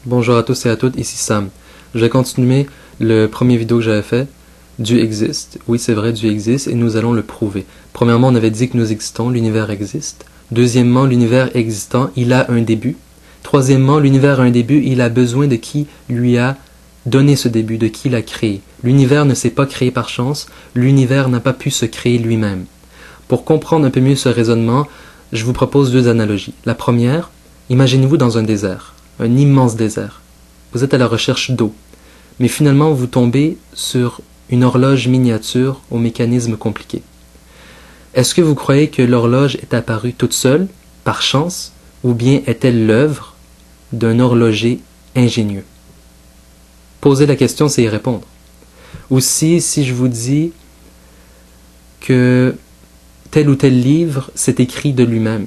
Bonjour à tous et à toutes, ici Sam. Je vais continuer le premier vidéo que j'avais fait. Dieu existe. Oui, c'est vrai, Dieu existe et nous allons le prouver. Premièrement, on avait dit que nous existons, l'univers existe. Deuxièmement, l'univers existant, il a un début. Troisièmement, l'univers a un début, il a besoin de qui lui a donné ce début, de qui l'a créé. L'univers ne s'est pas créé par chance, l'univers n'a pas pu se créer lui-même. Pour comprendre un peu mieux ce raisonnement, je vous propose deux analogies. La première, imaginez-vous dans un désert. Un immense désert. Vous êtes à la recherche d'eau, mais finalement vous tombez sur une horloge miniature au mécanisme compliqué. Est-ce que vous croyez que l'horloge est apparue toute seule, par chance, ou bien est-elle l'œuvre d'un horloger ingénieux? Posez la question, c'est y répondre. Aussi, si je vous dis que tel ou tel livre s'est écrit de lui-même,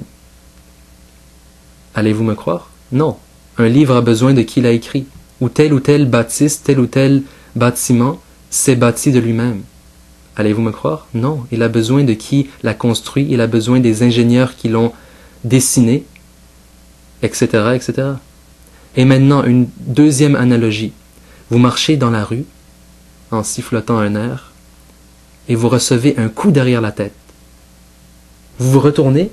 allez-vous me croire? Non. Un livre a besoin de qui l'a écrit. Ou tel bâtisse, tel ou tel bâtiment s'est bâti de lui-même. Allez-vous me croire? Non. Il a besoin de qui l'a construit, il a besoin des ingénieurs qui l'ont dessiné, etc., etc. Et maintenant, une deuxième analogie. Vous marchez dans la rue, en sifflotant un air, et vous recevez un coup derrière la tête. Vous vous retournez,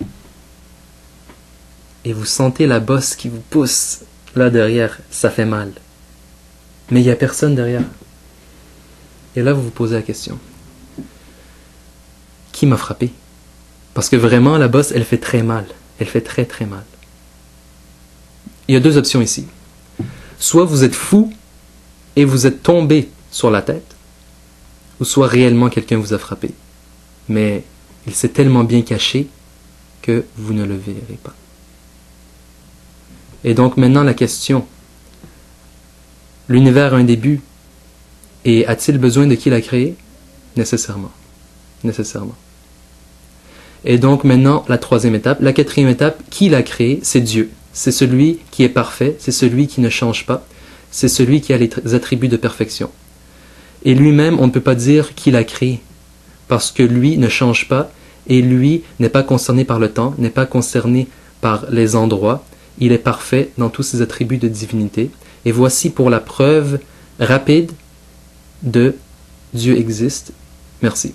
et vous sentez la bosse qui vous pousse là derrière, ça fait mal. Mais il n'y a personne derrière. Et là, vous vous posez la question. Qui m'a frappé? Parce que vraiment, la bosse, elle fait très mal. Elle fait très très mal. Il y a deux options ici. Soit vous êtes fou et vous êtes tombé sur la tête, ou soit réellement quelqu'un vous a frappé. Mais il s'est tellement bien caché que vous ne le verrez pas. Et donc maintenant la question, l'univers a un début, et a-t-il besoin de qui l'a créé? Nécessairement. Nécessairement. Et donc maintenant la troisième étape, la quatrième étape, qui l'a créé? C'est Dieu. C'est celui qui est parfait, c'est celui qui ne change pas, c'est celui qui a les attributs de perfection. Et lui-même, on ne peut pas dire qui l'a créé, parce que lui ne change pas, et lui n'est pas concerné par le temps, n'est pas concerné par les endroits. Il est parfait dans tous ses attributs de divinité. Et voici pour la preuve rapide de Dieu existe. Merci.